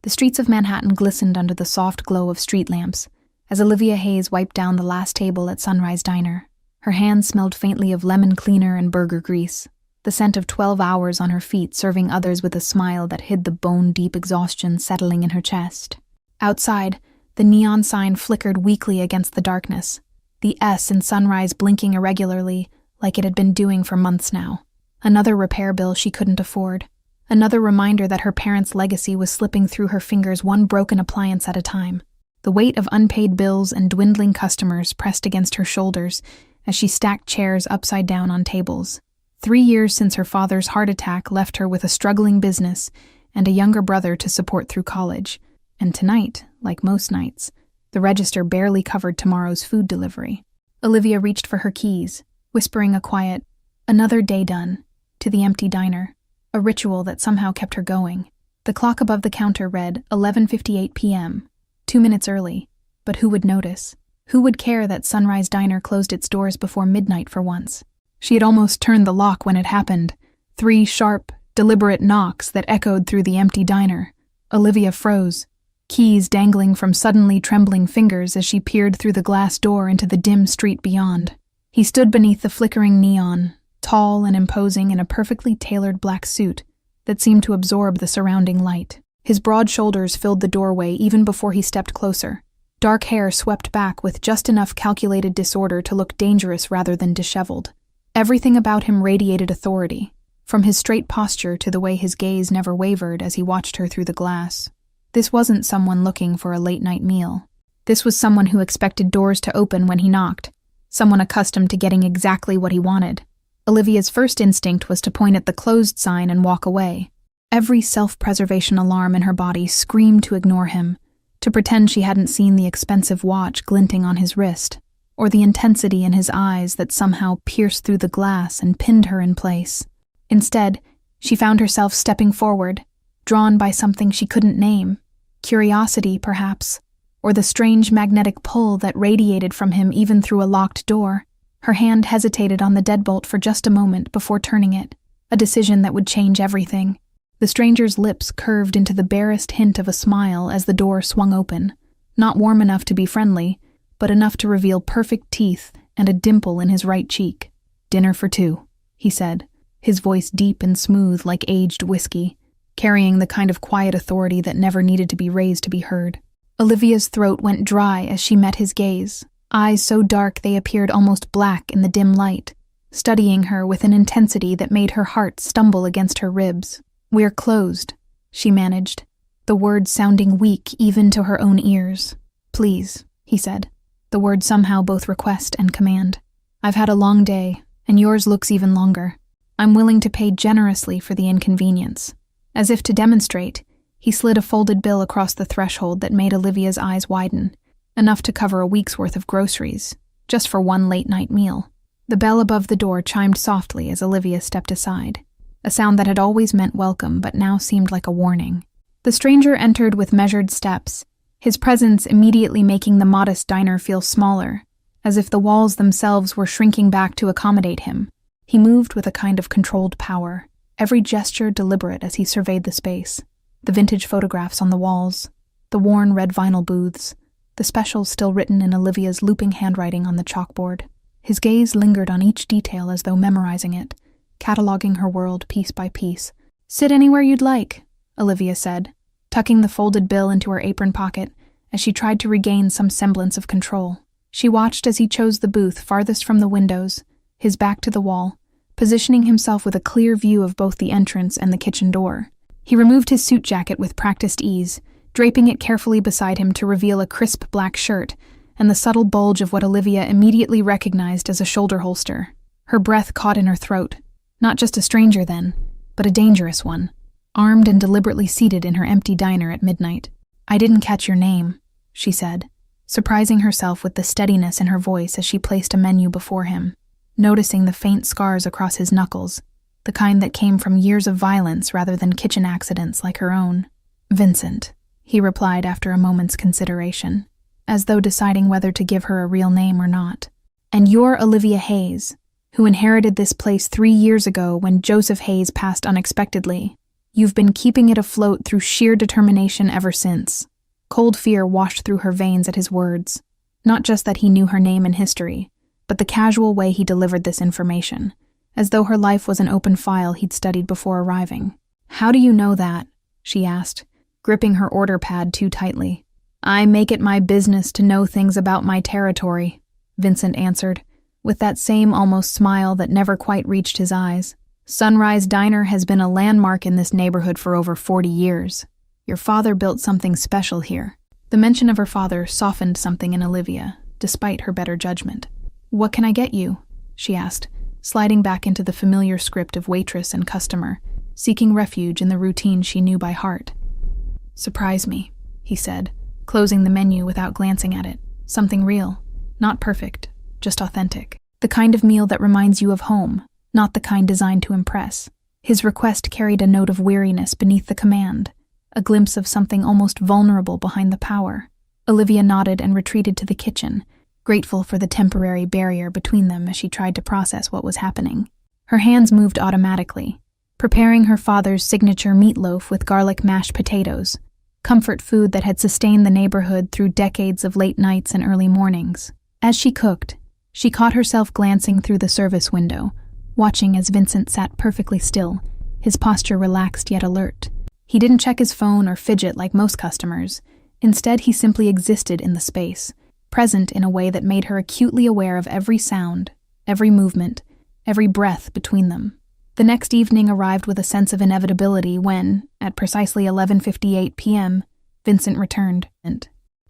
The streets of Manhattan glistened under the soft glow of street lamps as Olivia Hayes wiped down the last table at Sunrise Diner. Her hands smelled faintly of lemon cleaner and burger grease, the scent of 12 hours on her feet serving others with a smile that hid the bone-deep exhaustion settling in her chest. Outside, the neon sign flickered weakly against the darkness, the S in Sunrise blinking irregularly like it had been doing for months now. Another repair bill she couldn't afford. Another reminder that her parents' legacy was slipping through her fingers one broken appliance at a time. The weight of unpaid bills and dwindling customers pressed against her shoulders as she stacked chairs upside down on tables. 3 years since her father's heart attack left her with a struggling business and a younger brother to support through college. And tonight, like most nights, the register barely covered tomorrow's food delivery. Olivia reached for her keys, whispering a quiet, "Another day done," to the empty diner, a ritual that somehow kept her going. The clock above the counter read 11:58 p.m., 2 minutes early, but who would notice? Who would care that Sunrise Diner closed its doors before midnight for once? She had almost turned the lock when it happened. 3 sharp, deliberate knocks that echoed through the empty diner. Olivia froze, keys dangling from suddenly trembling fingers as she peered through the glass door into the dim street beyond. He stood beneath the flickering neon, tall and imposing in a perfectly tailored black suit that seemed to absorb the surrounding light. His broad shoulders filled the doorway even before he stepped closer. Dark hair swept back with just enough calculated disorder to look dangerous rather than disheveled. Everything about him radiated authority, from his straight posture to the way his gaze never wavered as he watched her through the glass. This wasn't someone looking for a late-night meal. This was someone who expected doors to open when he knocked, someone accustomed to getting exactly what he wanted. Olivia's first instinct was to point at the closed sign and walk away. Every self-preservation alarm in her body screamed to ignore him, to pretend she hadn't seen the expensive watch glinting on his wrist, or the intensity in his eyes that somehow pierced through the glass and pinned her in place. Instead, she found herself stepping forward, drawn by something she couldn't name, curiosity, perhaps, or the strange magnetic pull that radiated from him even through a locked door. Her hand hesitated on the deadbolt for just a moment before turning it, a decision that would change everything. The stranger's lips curved into the barest hint of a smile as the door swung open, not warm enough to be friendly, but enough to reveal perfect teeth and a dimple in his right cheek. "Dinner for 2, he said, his voice deep and smooth like aged whiskey, carrying the kind of quiet authority that never needed to be raised to be heard. Olivia's throat went dry as she met his gaze, eyes so dark they appeared almost black in the dim light, studying her with an intensity that made her heart stumble against her ribs. "We're closed," she managed, the words sounding weak even to her own ears. "Please," he said, the word somehow both request and command. "I've had a long day, and yours looks even longer. I'm willing to pay generously for the inconvenience." As if to demonstrate, he slid a folded bill across the threshold that made Olivia's eyes widen, enough to cover a week's worth of groceries, just for one late-night meal. The bell above the door chimed softly as Olivia stepped aside, a sound that had always meant welcome but now seemed like a warning. The stranger entered with measured steps, his presence immediately making the modest diner feel smaller, as if the walls themselves were shrinking back to accommodate him. He moved with a kind of controlled power, every gesture deliberate as he surveyed the space. The vintage photographs on the walls, the worn red vinyl booths, the specials still written in Olivia's looping handwriting on the chalkboard. His gaze lingered on each detail as though memorizing it, cataloging her world piece by piece. "Sit anywhere you'd like," Olivia said, tucking the folded bill into her apron pocket as she tried to regain some semblance of control. She watched as he chose the booth farthest from the windows, his back to the wall, positioning himself with a clear view of both the entrance and the kitchen door. He removed his suit jacket with practiced ease, draping it carefully beside him to reveal a crisp black shirt and the subtle bulge of what Olivia immediately recognized as a shoulder holster. Her breath caught in her throat. Not just a stranger then, but a dangerous one, armed and deliberately seated in her empty diner at midnight. "I didn't catch your name," she said, surprising herself with the steadiness in her voice as she placed a menu before him, noticing the faint scars across his knuckles, the kind that came from years of violence rather than kitchen accidents like her own. "Vincent," he replied after a moment's consideration, as though deciding whether to give her a real name or not. "And you're Olivia Hayes, who inherited this place 3 years ago when Joseph Hayes passed unexpectedly. You've been keeping it afloat through sheer determination ever since." Cold fear washed through her veins at his words. Not just that he knew her name and history, but the casual way he delivered this information, as though her life was an open file he'd studied before arriving. "How do you know that?" she asked, gripping her order pad too tightly. "I make it my business to know things about my territory," Vincent answered, with that same almost smile that never quite reached his eyes. "Sunrise Diner has been a landmark in this neighborhood for over 40 years. Your father built something special here." The mention of her father softened something in Olivia, despite her better judgment. "What can I get you?" she asked, sliding back into the familiar script of waitress and customer, seeking refuge in the routine she knew by heart. "Surprise me," he said, closing the menu without glancing at it. "Something real, not perfect, just authentic. The kind of meal that reminds you of home, not the kind designed to impress." His request carried a note of weariness beneath the command, a glimpse of something almost vulnerable behind the power. Olivia nodded and retreated to the kitchen, grateful for the temporary barrier between them as she tried to process what was happening. Her hands moved automatically, preparing her father's signature meatloaf with garlic mashed potatoes, comfort food that had sustained the neighborhood through decades of late nights and early mornings. As she cooked, she caught herself glancing through the service window, watching as Vincent sat perfectly still, his posture relaxed yet alert. He didn't check his phone or fidget like most customers. Instead, he simply existed in the space, present in a way that made her acutely aware of every sound, every movement, every breath between them. The next evening arrived with a sense of inevitability when, at precisely 11:58 p.m., Vincent returned.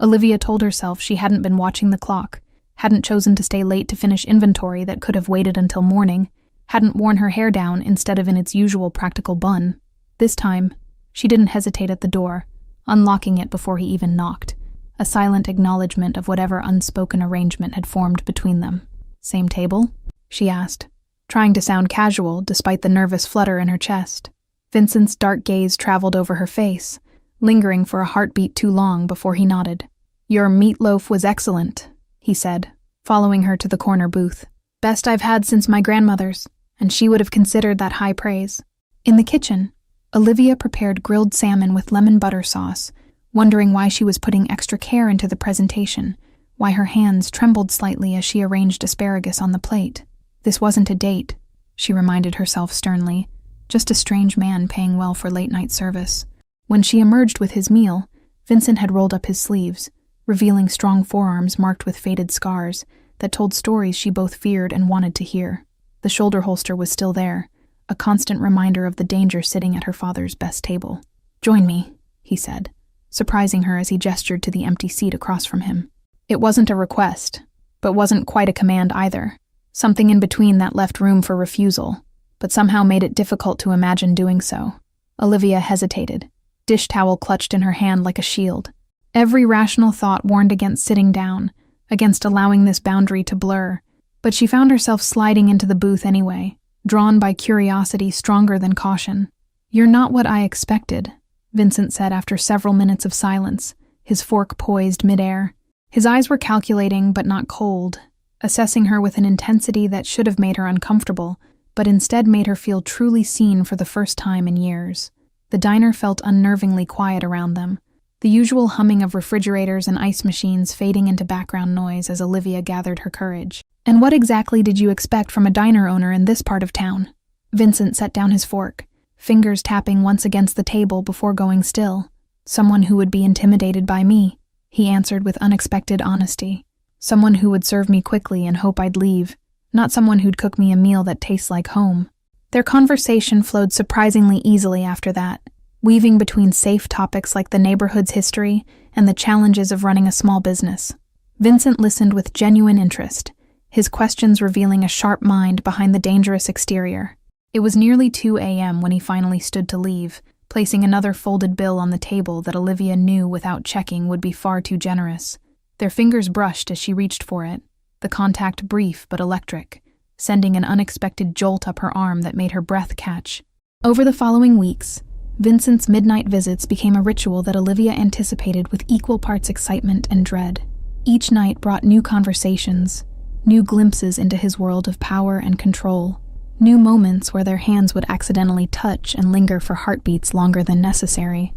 Olivia told herself she hadn't been watching the clock, hadn't chosen to stay late to finish inventory that could have waited until morning, hadn't worn her hair down instead of in its usual practical bun. This time, she didn't hesitate at the door, unlocking it before he even knocked, a silent acknowledgement of whatever unspoken arrangement had formed between them. "Same table?" she asked, trying to sound casual despite the nervous flutter in her chest. Vincent's dark gaze traveled over her face, lingering for a heartbeat too long before he nodded. "Your meatloaf was excellent," he said, following her to the corner booth. "Best I've had since my grandmother's," and she would have considered that high praise. In the kitchen, Olivia prepared grilled salmon with lemon butter sauce, wondering why she was putting extra care into the presentation, why her hands trembled slightly as she arranged asparagus on the plate. This wasn't a date, she reminded herself sternly, just a strange man paying well for late-night service. When she emerged with his meal, Vincent had rolled up his sleeves, revealing strong forearms marked with faded scars that told stories she both feared and wanted to hear. The shoulder holster was still there, a constant reminder of the danger sitting at her father's best table. "Join me," he said, surprising her as he gestured to the empty seat across from him. It wasn't a request, but wasn't quite a command either, something in between that left room for refusal, but somehow made it difficult to imagine doing so. Olivia hesitated, dish towel clutched in her hand like a shield. Every rational thought warned against sitting down, against allowing this boundary to blur, but she found herself sliding into the booth anyway, drawn by curiosity stronger than caution. "You're not what I expected," Vincent said after several minutes of silence, his fork poised midair. His eyes were calculating but not cold, assessing her with an intensity that should have made her uncomfortable, but instead made her feel truly seen for the first time in years. The diner felt unnervingly quiet around them, the usual humming of refrigerators and ice machines fading into background noise as Olivia gathered her courage. "And what exactly did you expect from a diner owner in this part of town?" Vincent set down his fork, fingers tapping once against the table before going still. "Someone who would be intimidated by me," he answered with unexpected honesty. "Someone who would serve me quickly and hope I'd leave, not someone who'd cook me a meal that tastes like home." Their conversation flowed surprisingly easily after that, weaving between safe topics like the neighborhood's history and the challenges of running a small business. Vincent listened with genuine interest, his questions revealing a sharp mind behind the dangerous exterior. It was nearly 2 a.m. when he finally stood to leave, placing another folded bill on the table that Olivia knew without checking would be far too generous. Their fingers brushed as she reached for it, the contact brief but electric, sending an unexpected jolt up her arm that made her breath catch. Over the following weeks, Vincent's midnight visits became a ritual that Olivia anticipated with equal parts excitement and dread. Each night brought new conversations, new glimpses into his world of power and control. New moments where their hands would accidentally touch and linger for heartbeats longer than necessary.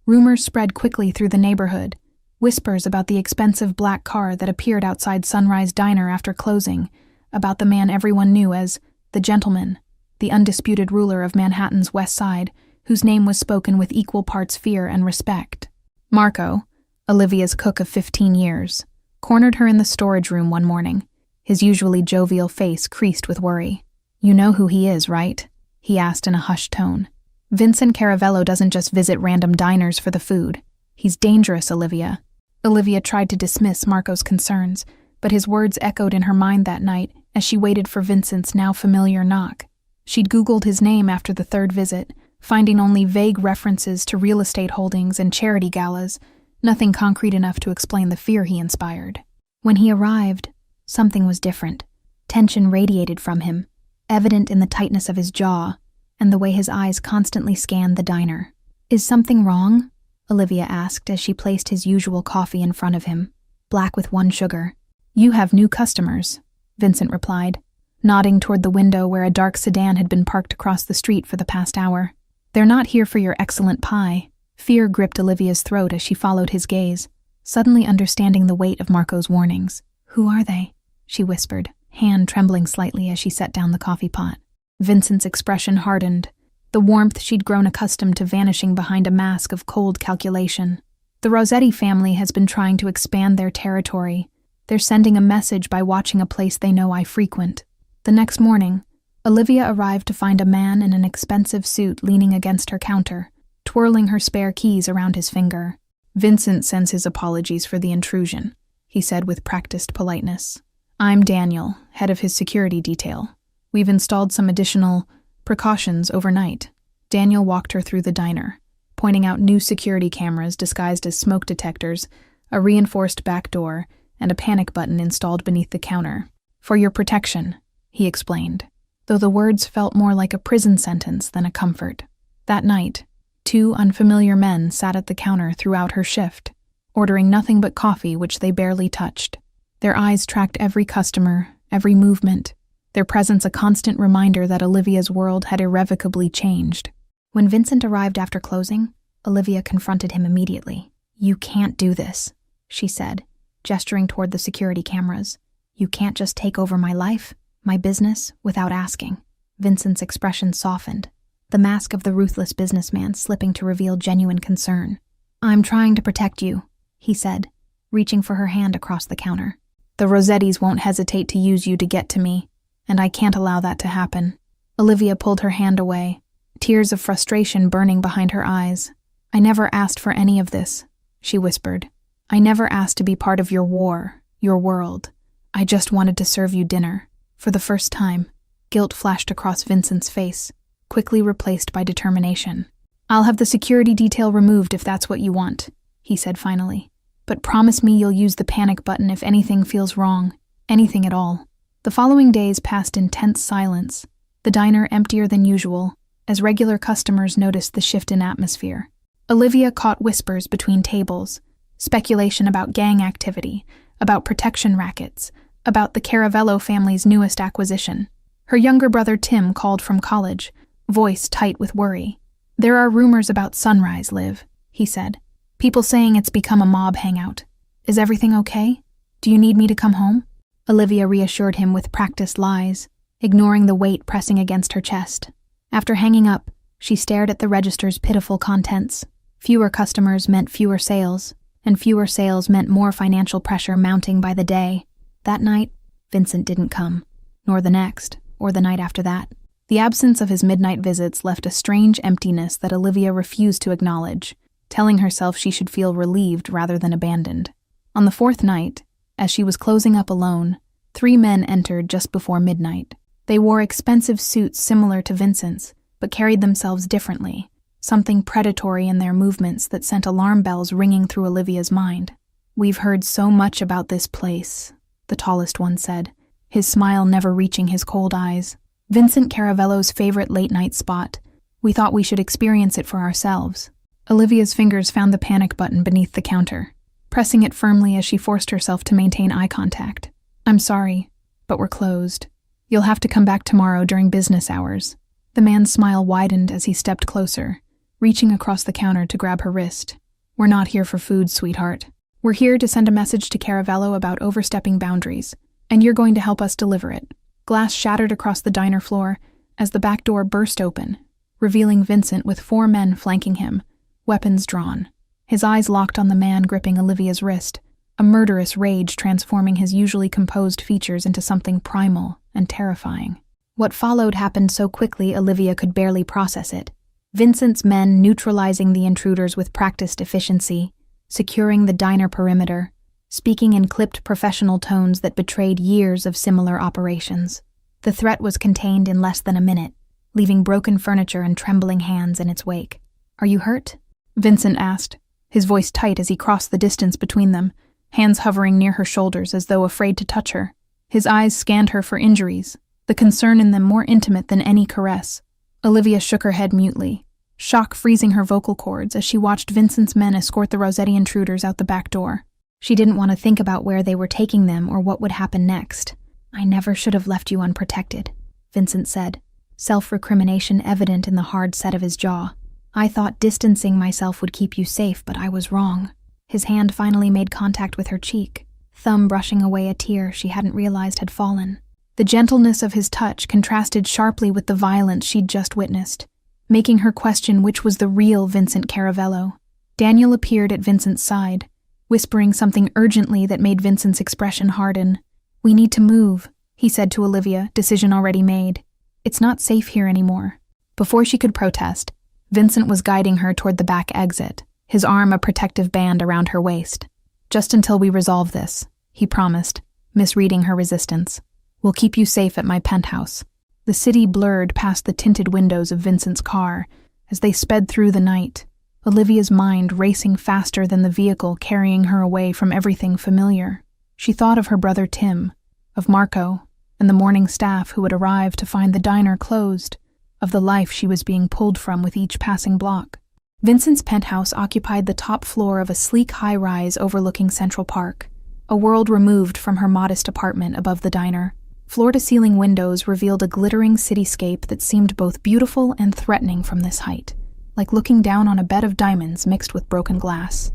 Rumors spread quickly through the neighborhood. Whispers about the expensive black car that appeared outside Sunrise Diner after closing, about the man everyone knew as the gentleman, the undisputed ruler of Manhattan's West Side, whose name was spoken with equal parts fear and respect. Marco, Olivia's cook of 15 years, cornered her in the storage room one morning, his usually jovial face creased with worry. "You know who he is, right?" he asked in a hushed tone. "Vincent Caravello doesn't just visit random diners for the food. He's dangerous, Olivia." Olivia tried to dismiss Marco's concerns, but his words echoed in her mind that night as she waited for Vincent's now familiar knock. She'd Googled his name after the third visit, finding only vague references to real estate holdings and charity galas, nothing concrete enough to explain the fear he inspired. When he arrived, something was different. Tension radiated from him, evident in the tightness of his jaw and the way his eyes constantly scanned the diner. "Is something wrong?" Olivia asked as she placed his usual coffee in front of him, black with 1 sugar. "You have new customers," Vincent replied, nodding toward the window where a dark sedan had been parked across the street for the past hour. "They're not here for your excellent pie." Fear gripped Olivia's throat as she followed his gaze, suddenly understanding the weight of Marco's warnings. "Who are they?" she whispered, hand trembling slightly as she set down the coffee pot. Vincent's expression hardened, the warmth she'd grown accustomed to vanishing behind a mask of cold calculation. "The Rossetti family has been trying to expand their territory. They're sending a message by watching a place they know I frequent." The next morning, Olivia arrived to find a man in an expensive suit leaning against her counter, twirling her spare keys around his finger. "Vincent sends his apologies for the intrusion," he said with practiced politeness. "I'm Daniel, head of his security detail. We've installed some additional precautions overnight." Daniel walked her through the diner, pointing out new security cameras disguised as smoke detectors, a reinforced back door, and a panic button installed beneath the counter. "For your protection," he explained, though the words felt more like a prison sentence than a comfort. That night, 2 unfamiliar men sat at the counter throughout her shift, ordering nothing but coffee which they barely touched. Their eyes tracked every customer, every movement, their presence a constant reminder that Olivia's world had irrevocably changed. When Vincent arrived after closing, Olivia confronted him immediately. "You can't do this," she said, gesturing toward the security cameras. "You can't just take over my life, my business, without asking." Vincent's expression softened, the mask of the ruthless businessman slipping to reveal genuine concern. "I'm trying to protect you," he said, reaching for her hand across the counter. "The Rossettis won't hesitate to use you to get to me, and I can't allow that to happen." Olivia pulled her hand away, tears of frustration burning behind her eyes. "I never asked for any of this," she whispered. "I never asked to be part of your war, your world. I just wanted to serve you dinner." For the first time, guilt flashed across Vincent's face, quickly replaced by determination. "I'll have the security detail removed if that's what you want," he said finally. "But promise me you'll use the panic button if anything feels wrong, anything at all." The following days passed in tense silence, the diner emptier than usual, as regular customers noticed the shift in atmosphere. Olivia caught whispers between tables, speculation about gang activity, about protection rackets, about the Caravello family's newest acquisition. Her younger brother Tim called from college, voice tight with worry. "There are rumors about Sunrise, Liv," he said. "People saying it's become a mob hangout. Is everything okay? Do you need me to come home?" Olivia reassured him with practiced lies, ignoring the weight pressing against her chest. After hanging up, she stared at the register's pitiful contents. Fewer customers meant fewer sales, and fewer sales meant more financial pressure mounting by the day. That night, Vincent didn't come, nor the next, or the night after that. The absence of his midnight visits left a strange emptiness that Olivia refused to acknowledge, telling herself she should feel relieved rather than abandoned. On the 4th night, as she was closing up alone, 3 men entered just before midnight. They wore expensive suits similar to Vincent's, but carried themselves differently, something predatory in their movements that sent alarm bells ringing through Olivia's mind. "We've heard so much about this place," the tallest one said, his smile never reaching his cold eyes. "Vincent Caravello's favorite late-night spot. We thought we should experience it for ourselves." Olivia's fingers found the panic button beneath the counter, pressing it firmly as she forced herself to maintain eye contact. "I'm sorry, but we're closed." You'll have to come back tomorrow during business hours." The man's smile widened as he stepped closer, reaching across the counter to grab her wrist. "We're not here for food, sweetheart. We're here to send a message to Caravello about overstepping boundaries, and you're going to help us deliver it." Glass shattered across the diner floor as the back door burst open, revealing Vincent with 4 men flanking him, weapons drawn. His eyes locked on the man gripping Olivia's wrist, a murderous rage transforming his usually composed features into something primal and terrifying. What followed happened so quickly Olivia could barely process it. Vincent's men neutralizing the intruders with practiced efficiency, securing the diner perimeter, speaking in clipped professional tones that betrayed years of similar operations. The threat was contained in less than a minute, leaving broken furniture and trembling hands in its wake. "Are you hurt?" Vincent asked, his voice tight as he crossed the distance between them, hands hovering near her shoulders as though afraid to touch her. His eyes scanned her for injuries, the concern in them more intimate than any caress. Olivia shook her head mutely, shock freezing her vocal cords as she watched Vincent's men escort the Rossetti intruders out the back door. She didn't want to think about where they were taking them or what would happen next. "I never should have left you unprotected," Vincent said, self-recrimination evident in the hard set of his jaw. "I thought distancing myself would keep you safe, but I was wrong." His hand finally made contact with her cheek, thumb brushing away a tear she hadn't realized had fallen. The gentleness of his touch contrasted sharply with the violence she'd just witnessed, making her question which was the real Vincent Caravello. Daniel appeared at Vincent's side, whispering something urgently that made Vincent's expression harden. "We need to move," he said to Olivia, decision already made. "It's not safe here anymore." Before she could protest, Vincent was guiding her toward the back exit, his arm a protective band around her waist. "Just until we resolve this," he promised, misreading her resistance. "We'll keep you safe at my penthouse." The city blurred past the tinted windows of Vincent's car as they sped through the night, Olivia's mind racing faster than the vehicle carrying her away from everything familiar. She thought of her brother Tim, of Marco, and the morning staff who had arrived to find the diner closed, of the life she was being pulled from with each passing block. Vincent's penthouse occupied the top floor of a sleek high-rise overlooking Central Park, a world removed from her modest apartment above the diner. Floor-to-ceiling windows revealed a glittering cityscape that seemed both beautiful and threatening from this height, like looking down on a bed of diamonds mixed with broken glass.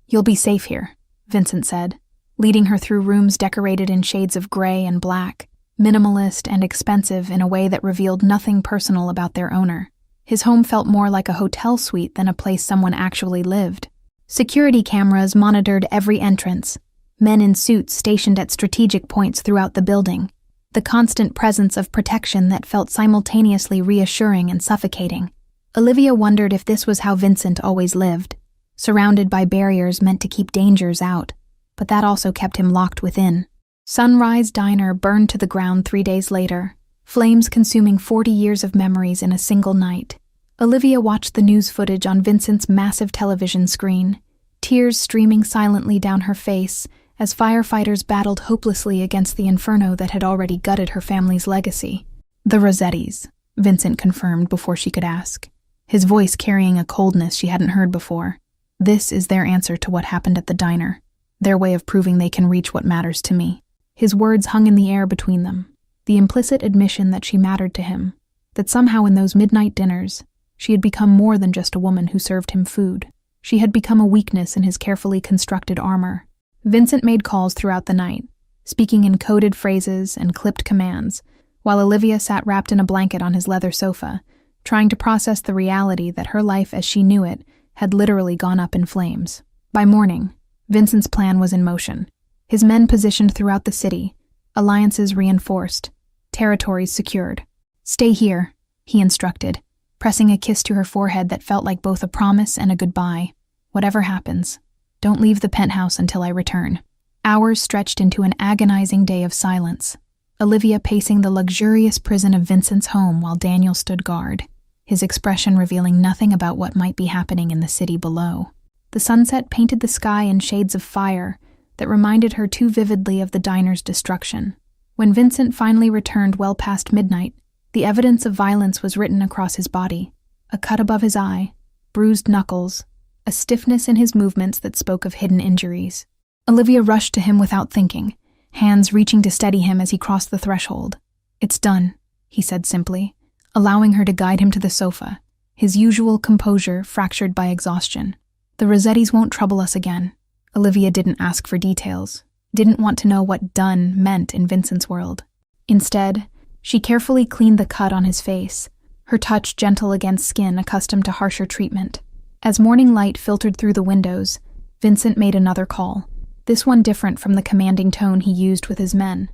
"You'll be safe here," Vincent said, leading her through rooms decorated in shades of gray and black, minimalist and expensive in a way that revealed nothing personal about their owner. His home felt more like a hotel suite than a place someone actually lived. Security cameras monitored every entrance, men in suits stationed at strategic points throughout the building, the constant presence of protection that felt simultaneously reassuring and suffocating. Olivia wondered if this was how Vincent always lived, surrounded by barriers meant to keep dangers out, but that also kept him locked within. Sunrise Diner burned to the ground 3 days later, flames consuming 40 years of memories in a single night. Olivia watched the news footage on Vincent's massive television screen, tears streaming silently down her face as firefighters battled hopelessly against the inferno that had already gutted her family's legacy. "The Rossettis," Vincent confirmed before she could ask, his voice carrying a coldness she hadn't heard before. "This is their answer to what happened at the diner, their way of proving they can reach what matters to me." His words hung in the air between them, the implicit admission that she mattered to him, that somehow in those midnight dinners, she had become more than just a woman who served him food. She had become a weakness in his carefully constructed armor. Vincent made calls throughout the night, speaking in coded phrases and clipped commands, while Olivia sat wrapped in a blanket on his leather sofa, trying to process the reality that her life as she knew it had literally gone up in flames. By morning, Vincent's plan was in motion. His men positioned throughout the city, alliances reinforced, territories secured. "Stay here," he instructed, pressing a kiss to her forehead that felt like both a promise and a goodbye. "Whatever happens, don't leave the penthouse until I return." Hours stretched into an agonizing day of silence, Olivia pacing the luxurious prison of Vincent's home while Daniel stood guard, his expression revealing nothing about what might be happening in the city below. The sunset painted the sky in shades of fire that reminded her too vividly of the diner's destruction. When Vincent finally returned well past midnight, the evidence of violence was written across his body, a cut above his eye, bruised knuckles, a stiffness in his movements that spoke of hidden injuries. Olivia rushed to him without thinking, hands reaching to steady him as he crossed the threshold. "It's done," he said simply, allowing her to guide him to the sofa, his usual composure fractured by exhaustion. "The Rossettis won't trouble us again." Olivia didn't ask for details, didn't want to know what done meant in Vincent's world. Instead, she carefully cleaned the cut on his face, her touch gentle against skin accustomed to harsher treatment. As morning light filtered through the windows, Vincent made another call, this one different from the commanding tone he used with his men.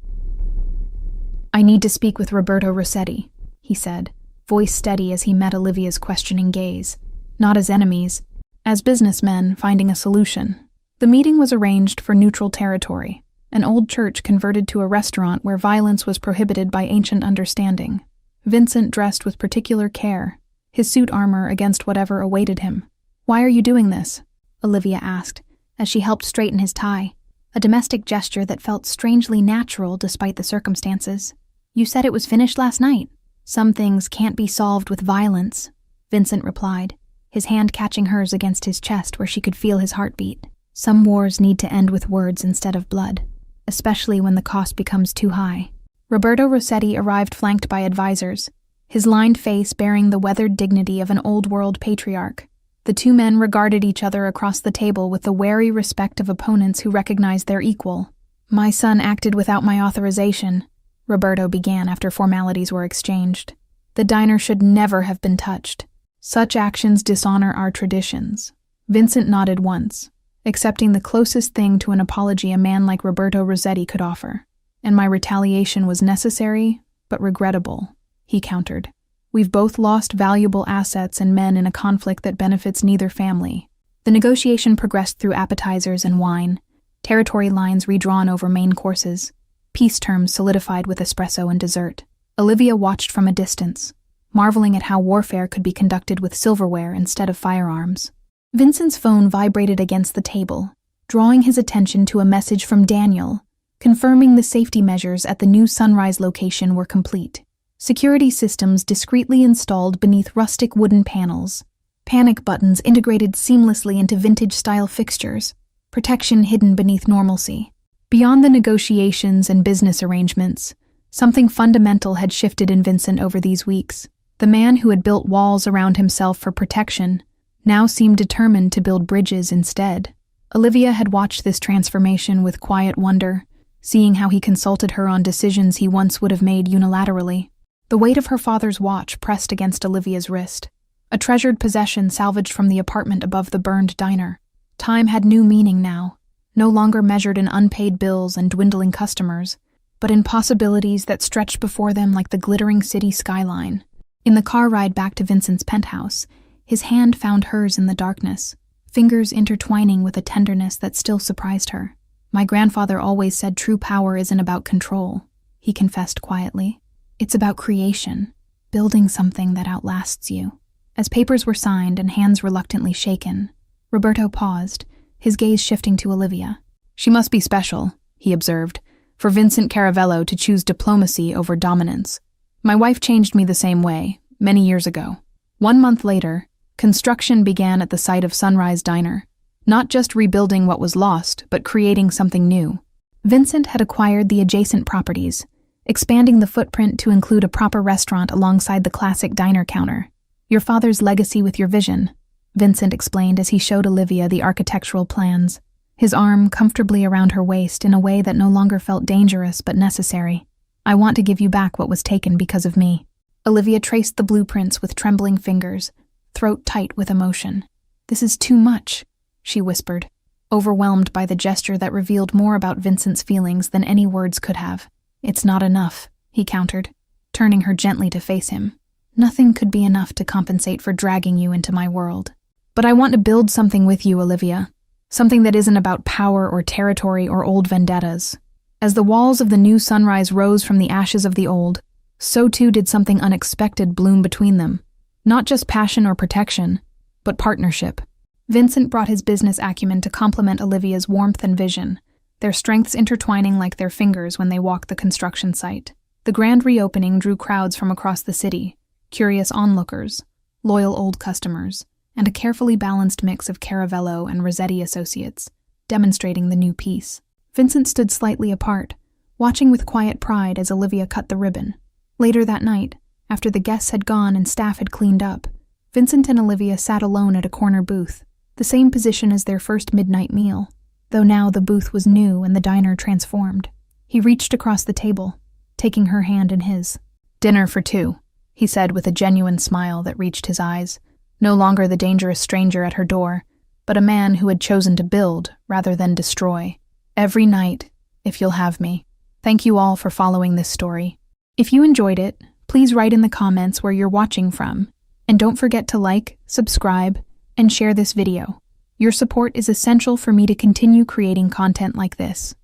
"I need to speak with Roberto Rossetti," he said, voice steady as he met Olivia's questioning gaze. Not as enemies, as businessmen finding a solution. The meeting was arranged for neutral territory, an old church converted to a restaurant where violence was prohibited by ancient understanding. Vincent dressed with particular care, his suit armor against whatever awaited him. "Why are you doing this?" Olivia asked, as she helped straighten his tie, a domestic gesture that felt strangely natural despite the circumstances. "You said it was finished last night." "Some things can't be solved with violence," Vincent replied, his hand catching hers against his chest where she could feel his heartbeat. "Some wars need to end with words instead of blood, especially when the cost becomes too high." Roberto Rossetti arrived flanked by advisors, his lined face bearing the weathered dignity of an old-world patriarch. The two men regarded each other across the table with the wary respect of opponents who recognized their equal. "My son acted without my authorization," Roberto began after formalities were exchanged. "The diner should never have been touched. Such actions dishonor our traditions." Vincent nodded once, accepting the closest thing to an apology a man like Roberto Rossetti could offer. "And my retaliation was necessary, but regrettable," he countered. "We've both lost valuable assets and men in a conflict that benefits neither family." The negotiation progressed through appetizers and wine, territory lines redrawn over main courses, peace terms solidified with espresso and dessert. Olivia watched from a distance, marveling at how warfare could be conducted with silverware instead of firearms. Vincent's phone vibrated against the table, drawing his attention to a message from Daniel, confirming the safety measures at the new Sunrise location were complete. Security systems discreetly installed beneath rustic wooden panels, panic buttons integrated seamlessly into vintage-style fixtures, protection hidden beneath normalcy. Beyond the negotiations and business arrangements, something fundamental had shifted in Vincent over these weeks. The man who had built walls around himself for protection now seemed determined to build bridges instead. Olivia had watched this transformation with quiet wonder, seeing how he consulted her on decisions he once would have made unilaterally. The weight of her father's watch pressed against Olivia's wrist, a treasured possession salvaged from the apartment above the burned diner. Time had new meaning now, no longer measured in unpaid bills and dwindling customers, but in possibilities that stretched before them like the glittering city skyline. In the car ride back to Vincent's penthouse, his hand found hers in the darkness, fingers intertwining with a tenderness that still surprised her. "My grandfather always said true power isn't about control," he confessed quietly. "It's about creation, building something that outlasts you." As papers were signed and hands reluctantly shaken, Roberto paused, his gaze shifting to Olivia. "She must be special," he observed, "for Vincent Caravello to choose diplomacy over dominance. My wife changed me the same way, many years ago." 1 month later, construction began at the site of Sunrise Diner, not just rebuilding what was lost, but creating something new. Vincent had acquired the adjacent properties, expanding the footprint to include a proper restaurant alongside the classic diner counter. "Your father's legacy with your vision," Vincent explained as he showed Olivia the architectural plans, his arm comfortably around her waist in a way that no longer felt dangerous but necessary. "I want to give you back what was taken because of me." Olivia traced the blueprints with trembling fingers, throat tight with emotion. "This is too much," she whispered, overwhelmed by the gesture that revealed more about Vincent's feelings than any words could have. "It's not enough," he countered, turning her gently to face him. "Nothing could be enough to compensate for dragging you into my world. But I want to build something with you, Olivia. Something that isn't about power or territory or old vendettas." As the walls of the new Sunrise rose from the ashes of the old, so too did something unexpected bloom between them. Not just passion or protection, but partnership. Vincent brought his business acumen to complement Olivia's warmth and vision, their strengths intertwining like their fingers when they walked the construction site. The grand reopening drew crowds from across the city, curious onlookers, loyal old customers, and a carefully balanced mix of Caravello and Rossetti associates, demonstrating the new piece. Vincent stood slightly apart, watching with quiet pride as Olivia cut the ribbon. Later that night, after the guests had gone and staff had cleaned up, Vincent and Olivia sat alone at a corner booth, the same position as their first midnight meal, though now the booth was new and the diner transformed. He reached across the table, taking her hand in his. "Dinner for two," he said with a genuine smile that reached his eyes, no longer the dangerous stranger at her door, but a man who had chosen to build rather than destroy. "Every night, if you'll have me." Thank you all for following this story. If you enjoyed it, please write in the comments where you're watching from, and don't forget to like, subscribe, and share this video. Your support is essential for me to continue creating content like this.